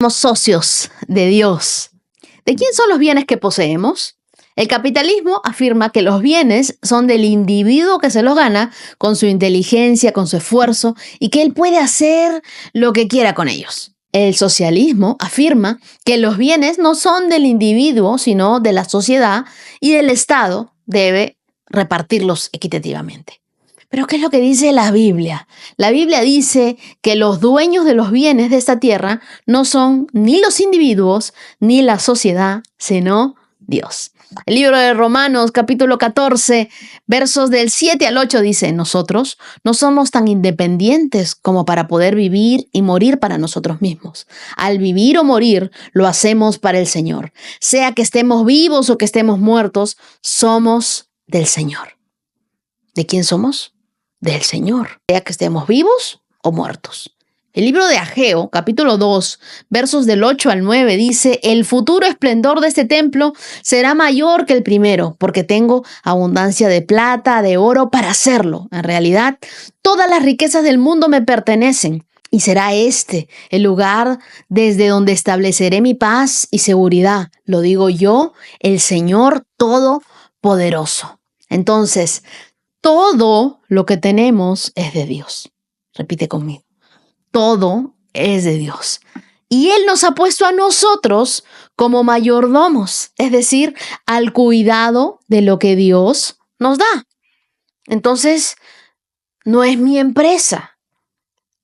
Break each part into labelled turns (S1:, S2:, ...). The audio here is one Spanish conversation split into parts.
S1: Somos socios de Dios. ¿De quién son los bienes que poseemos? El capitalismo afirma que los bienes son del individuo que se los gana con su inteligencia, con su esfuerzo y que él puede hacer lo que quiera con ellos. El socialismo afirma que los bienes no son del individuo, sino de la sociedad y el Estado debe repartirlos equitativamente. Pero ¿qué es lo que dice la Biblia? La Biblia dice que los dueños de los bienes de esta tierra no son ni los individuos ni la sociedad, sino Dios. El libro de Romanos, capítulo 14, versos del 7 al 8 dice: nosotros no somos tan independientes como para poder vivir y morir para nosotros mismos. Al vivir o morir, lo hacemos para el Señor. Sea que estemos vivos o que estemos muertos, somos del Señor. ¿De quién somos? Del Señor. Sea que estemos vivos o muertos. El libro de Ageo, capítulo 2, versos del 8 al 9, dice: el futuro esplendor de este templo será mayor que el primero, porque tengo abundancia de plata, de oro para hacerlo. En realidad, todas las riquezas del mundo me pertenecen, y será este el lugar desde donde estableceré mi paz y seguridad. Lo digo yo, el Señor Todopoderoso. Entonces, todo lo que tenemos es de Dios. Repite conmigo. Todo es de Dios. Y Él nos ha puesto a nosotros como mayordomos, es decir, al cuidado de lo que Dios nos da. Entonces, no es mi empresa.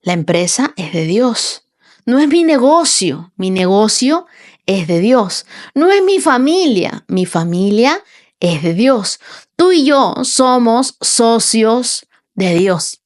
S1: La empresa es de Dios. No es mi negocio es de Dios. No es mi familia es de Dios. Tú y yo somos socios de Dios.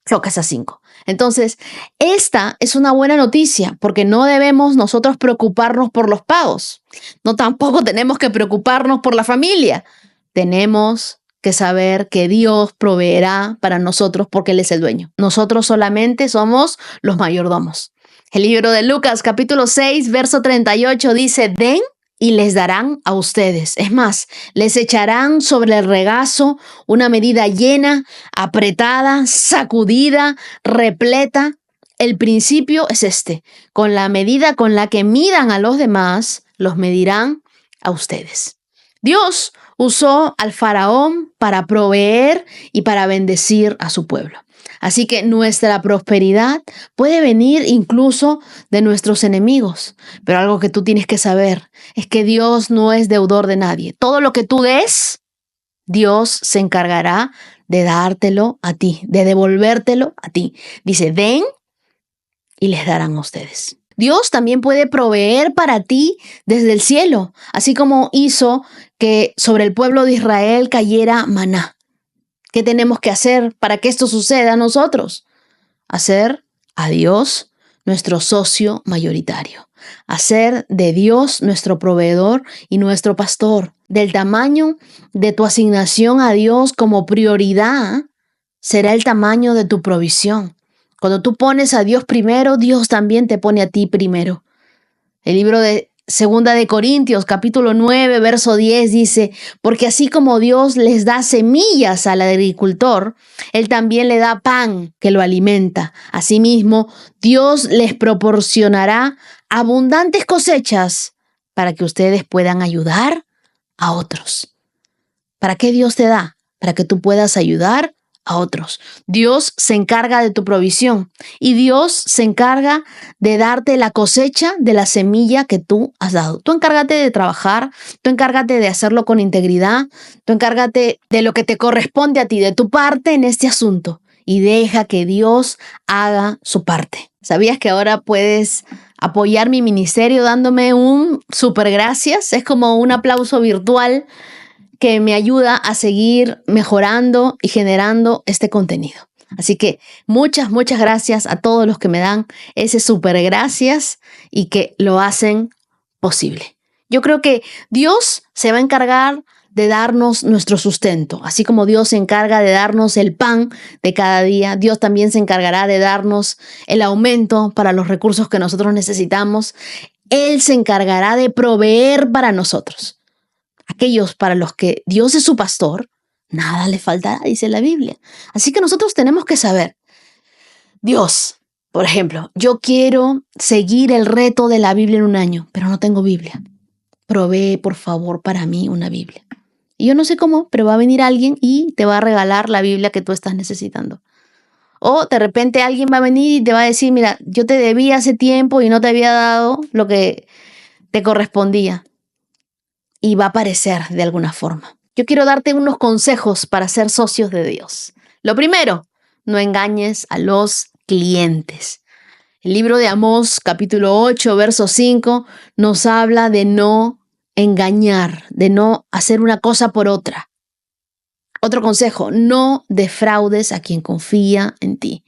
S1: Lucas 5. Entonces, esta es una buena noticia porque no debemos nosotros preocuparnos por los pagos. No tampoco tenemos que preocuparnos por la familia. Tenemos que saber que Dios proveerá para nosotros porque Él es el dueño. Nosotros solamente somos los mayordomos. El libro de Lucas, capítulo 6, verso 38 dice: den y les darán a ustedes. Es más, les echarán sobre el regazo una medida llena, apretada, sacudida, repleta. El principio es este: con la medida con la que midan a los demás, los medirán a ustedes. Dios usó al faraón para proveer y para bendecir a su pueblo. Así que nuestra prosperidad puede venir incluso de nuestros enemigos. Pero algo que tú tienes que saber es que Dios no es deudor de nadie. Todo lo que tú des, Dios se encargará de dártelo a ti, de devolvértelo a ti. Dice: den y les darán a ustedes. Dios también puede proveer para ti desde el cielo, así como hizo que sobre el pueblo de Israel cayera maná. ¿Qué tenemos que hacer para que esto suceda a nosotros? Hacer a Dios nuestro socio mayoritario. Hacer de Dios nuestro proveedor y nuestro pastor. Del tamaño de tu asignación a Dios como prioridad será el tamaño de tu provisión. Cuando tú pones a Dios primero, Dios también te pone a ti primero. El libro de Segunda de Corintios, capítulo 9, verso 10 dice: porque así como Dios les da semillas al agricultor, Él también le da pan que lo alimenta. Asimismo, Dios les proporcionará abundantes cosechas para que ustedes puedan ayudar a otros. ¿Para qué Dios te da? Para que tú puedas ayudar a otros. Dios se encarga de tu provisión y Dios se encarga de darte la cosecha de la semilla que tú has dado. Tú encárgate de trabajar, tú encárgate de hacerlo con integridad, tú encárgate de lo que te corresponde a ti, de tu parte en este asunto, y deja que Dios haga su parte. ¿Sabías que ahora puedes apoyar mi ministerio dándome un súper gracias? Es como un aplauso virtual que me ayuda a seguir mejorando y generando este contenido. Así que muchas gracias a todos los que me dan ese súper gracias y que lo hacen posible. Yo creo que Dios se va a encargar de darnos nuestro sustento. Así como Dios se encarga de darnos el pan de cada día, Dios también se encargará de darnos el aumento para los recursos que nosotros necesitamos. Él se encargará de proveer para nosotros. Aquellos para los que Dios es su pastor, nada le faltará, dice la Biblia. Así que nosotros tenemos que saber, Dios Por ejemplo, yo quiero seguir el reto de la Biblia en un año, pero no tengo Biblia. Provee, por favor, para mí una Biblia. Y yo no sé cómo, pero va a venir alguien y te va a regalar la Biblia que tú estás necesitando. O de repente alguien va a venir y te va a decir, mira, yo te debí hace tiempo y no te había dado lo que te correspondía. Y va a aparecer de alguna forma. Yo quiero darte unos consejos para ser socios de Dios. Lo primero, no engañes a los clientes. El libro de Amós, capítulo 8, verso 5, nos habla de no engañar, de no hacer una cosa por otra. Otro consejo, no defraudes a quien confía en ti.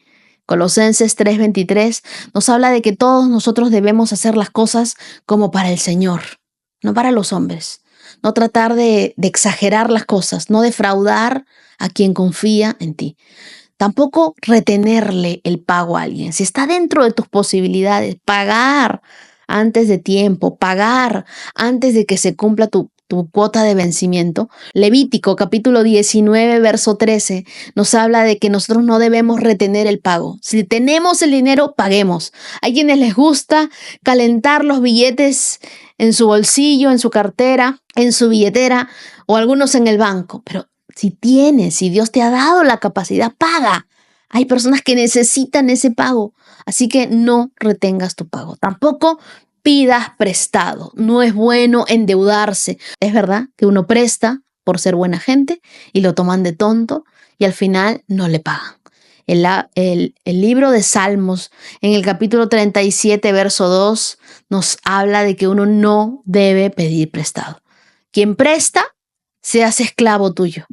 S1: Colosenses 3:23 nos habla de que todos nosotros debemos hacer las cosas como para el Señor, no para los hombres. No tratar de exagerar las cosas, no defraudar a quien confía en ti. Tampoco retenerle el pago a alguien. Si está dentro de tus posibilidades, pagar antes de tiempo, pagar antes de que se cumpla tu cuota de vencimiento. Levítico capítulo 19, verso 13 nos habla de que nosotros no debemos retener el pago. Si tenemos el dinero, paguemos. Hay quienes les gusta calentar los billetes en su bolsillo, en su cartera, en su billetera o algunos en el banco, pero si Dios te ha dado la capacidad, paga. Hay personas que necesitan ese pago, así que no retengas tu pago. Tampoco pidas prestado. No es bueno endeudarse. Es verdad que uno presta por ser buena gente y lo toman de tonto y al final no le pagan. El libro de Salmos, en el capítulo 37, verso 2, nos habla de que uno no debe pedir prestado. Quien presta, se hace esclavo tuyo.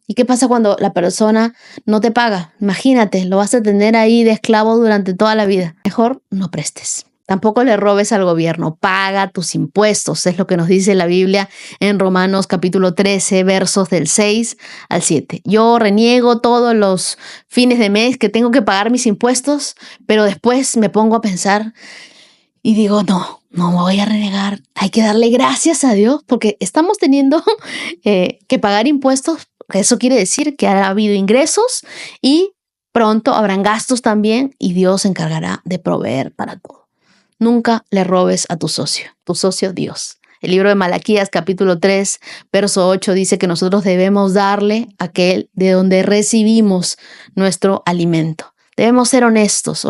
S1: ¿Y qué pasa cuando la persona no te paga? Imagínate, lo vas a tener ahí de esclavo durante toda la vida. Mejor no prestes. Tampoco le robes al gobierno. Paga tus impuestos. Es lo que nos dice la Biblia en Romanos capítulo 13, versos del 6 al 7. Yo reniego todos los fines de mes que tengo que pagar mis impuestos, pero después me pongo a pensar y digo, no me voy a renegar. Hay que darle gracias a Dios porque estamos teniendo que pagar impuestos. Eso quiere decir que ha habido ingresos y pronto habrán gastos también y Dios se encargará de proveer para todo. Nunca le robes a tu socio Dios. El libro de Malaquías capítulo 3, verso 8 dice que nosotros debemos darle a aquel de donde recibimos nuestro alimento. Debemos ser honestos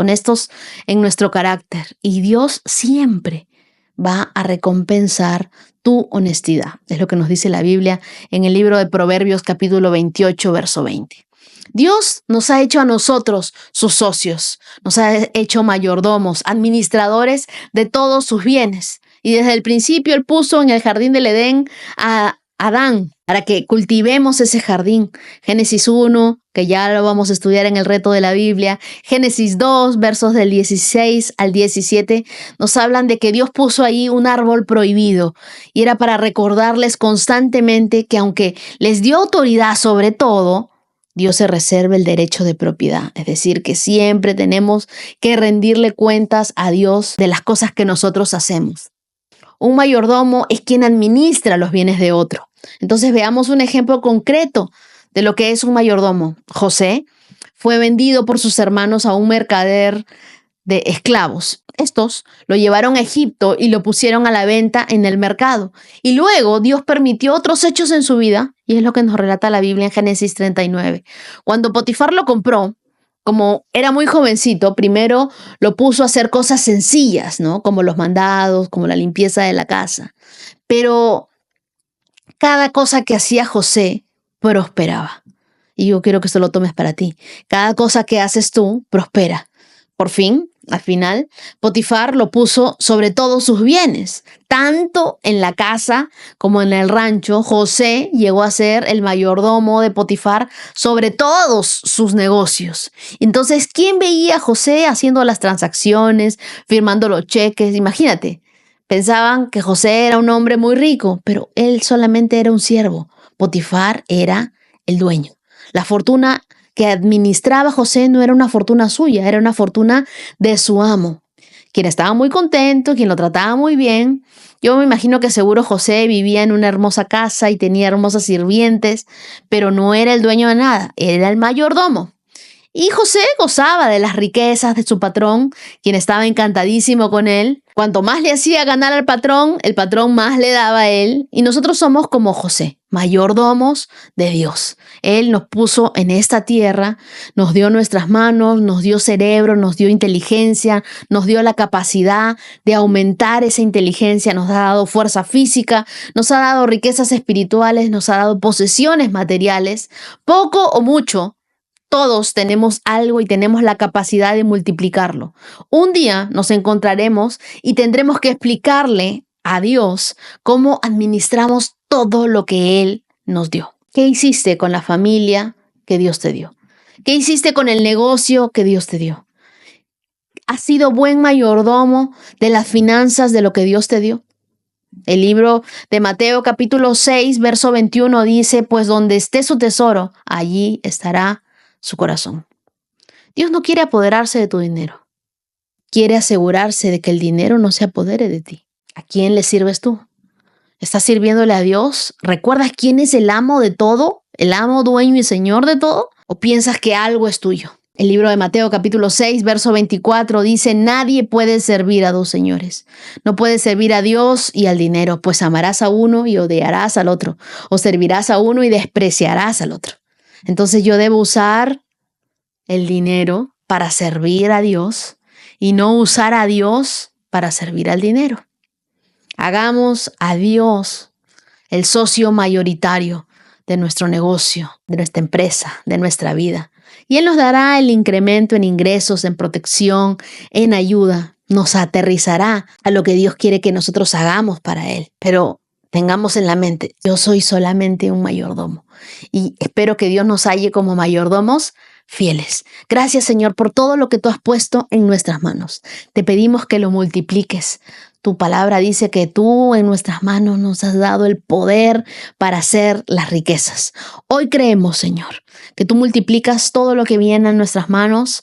S1: en nuestro carácter y Dios siempre va a recompensar tu honestidad. Es lo que nos dice la Biblia en el libro de Proverbios capítulo 28, verso 20. Dios nos ha hecho a nosotros sus socios, nos ha hecho mayordomos, administradores de todos sus bienes. Y desde el principio Él puso en el jardín del Edén a Adán para que cultivemos ese jardín. Génesis 1, que ya lo vamos a estudiar en el reto de la Biblia. Génesis 2, versos del 16 al 17, nos hablan de que Dios puso ahí un árbol prohibido y era para recordarles constantemente que aunque les dio autoridad sobre todo, Dios se reserva el derecho de propiedad. Es decir, que siempre tenemos que rendirle cuentas a Dios de las cosas que nosotros hacemos. Un mayordomo es quien administra los bienes de otro. Entonces veamos un ejemplo concreto de lo que es un mayordomo. José fue vendido por sus hermanos a un mercader de esclavos. Estos lo llevaron a Egipto y lo pusieron a la venta en el mercado. Y luego Dios permitió otros hechos en su vida, y es lo que nos relata la Biblia en Génesis 39. Cuando Potifar lo compró, como era muy jovencito, primero lo puso a hacer cosas sencillas, ¿no? Como los mandados, como la limpieza de la casa. Pero cada cosa que hacía José prosperaba. Y yo quiero que esto lo tomes para ti. Cada cosa que haces tú prospera. Por fin, al final, Potifar lo puso sobre todos sus bienes. Tanto en la casa como en el rancho, José llegó a ser el mayordomo de Potifar sobre todos sus negocios. Entonces, ¿quién veía a José haciendo las transacciones, firmando los cheques? Imagínate, pensaban que José era un hombre muy rico, pero él solamente era un siervo. Potifar era el dueño. La fortuna que administraba José no era una fortuna suya, era una fortuna de su amo, quien estaba muy contento, quien lo trataba muy bien. Yo me imagino que seguro José vivía en una hermosa casa y tenía hermosas sirvientes, pero no era el dueño de nada, era el mayordomo. Y José gozaba de las riquezas de su patrón, quien estaba encantadísimo con él. Cuanto más le hacía ganar al patrón, el patrón más le daba a él. Y nosotros somos como José, mayordomos de Dios. Él nos puso en esta tierra, nos dio nuestras manos, nos dio cerebro, nos dio inteligencia, nos dio la capacidad de aumentar esa inteligencia, nos ha dado fuerza física, nos ha dado riquezas espirituales, nos ha dado posesiones materiales, poco o mucho. Todos tenemos algo y tenemos la capacidad de multiplicarlo. Un día nos encontraremos y tendremos que explicarle a Dios cómo administramos todo lo que Él nos dio. ¿Qué hiciste con la familia que Dios te dio? ¿Qué hiciste con el negocio que Dios te dio? ¿Has sido buen mayordomo de las finanzas de lo que Dios te dio? El libro de Mateo capítulo 6, verso 21 dice, pues donde esté su tesoro, allí estará su corazón. Dios no quiere apoderarse de tu dinero. Quiere asegurarse de que el dinero no se apodere de ti. ¿A quién le sirves tú? ¿Estás sirviéndole a Dios? ¿Recuerdas quién es el amo de todo? ¿El amo, dueño y señor de todo? ¿O piensas que algo es tuyo? El libro de Mateo capítulo 6, verso 24 dice, nadie puede servir a dos señores. No puedes servir a Dios y al dinero, pues amarás a uno y odiarás al otro, o servirás a uno y despreciarás al otro. Entonces yo debo usar el dinero para servir a Dios y no usar a Dios para servir al dinero. Hagamos a Dios el socio mayoritario de nuestro negocio, de nuestra empresa, de nuestra vida. Y Él nos dará el incremento en ingresos, en protección, en ayuda. Nos aterrizará a lo que Dios quiere que nosotros hagamos para Él. Pero tengamos en la mente, yo soy solamente un mayordomo. Y espero que Dios nos halle como mayordomos fieles. Gracias, Señor, por todo lo que tú has puesto en nuestras manos. Te pedimos que lo multipliques. Tu palabra dice que tú en nuestras manos nos has dado el poder para hacer las riquezas. Hoy creemos, Señor, que tú multiplicas todo lo que viene en nuestras manos,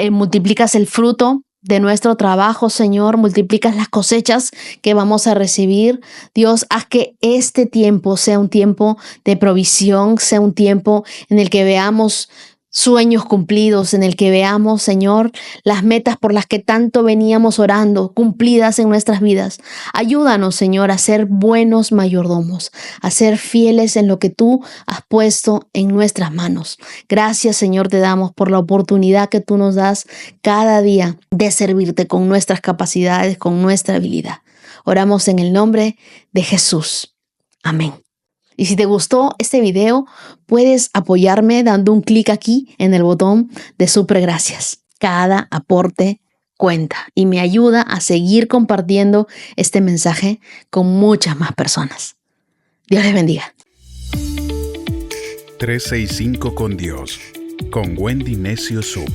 S1: multiplicas el fruto de nuestro trabajo, Señor, multiplicas las cosechas que vamos a recibir. Dios, haz que este tiempo sea un tiempo de provisión, sea un tiempo en el que veamos sueños cumplidos, en el que veamos, Señor, las metas por las que tanto veníamos orando, cumplidas en nuestras vidas. Ayúdanos, Señor, a ser buenos mayordomos, a ser fieles en lo que tú has puesto en nuestras manos. Gracias, Señor, te damos por la oportunidad que tú nos das cada día de servirte con nuestras capacidades, con nuestra habilidad. Oramos en el nombre de Jesús. Amén. Y si te gustó este video, puedes apoyarme dando un clic aquí en el botón de Super Gracias. Cada aporte cuenta y me ayuda a seguir compartiendo este mensaje con muchas más personas. Dios les bendiga.
S2: 365 con Dios, con Wendy Necio Sub.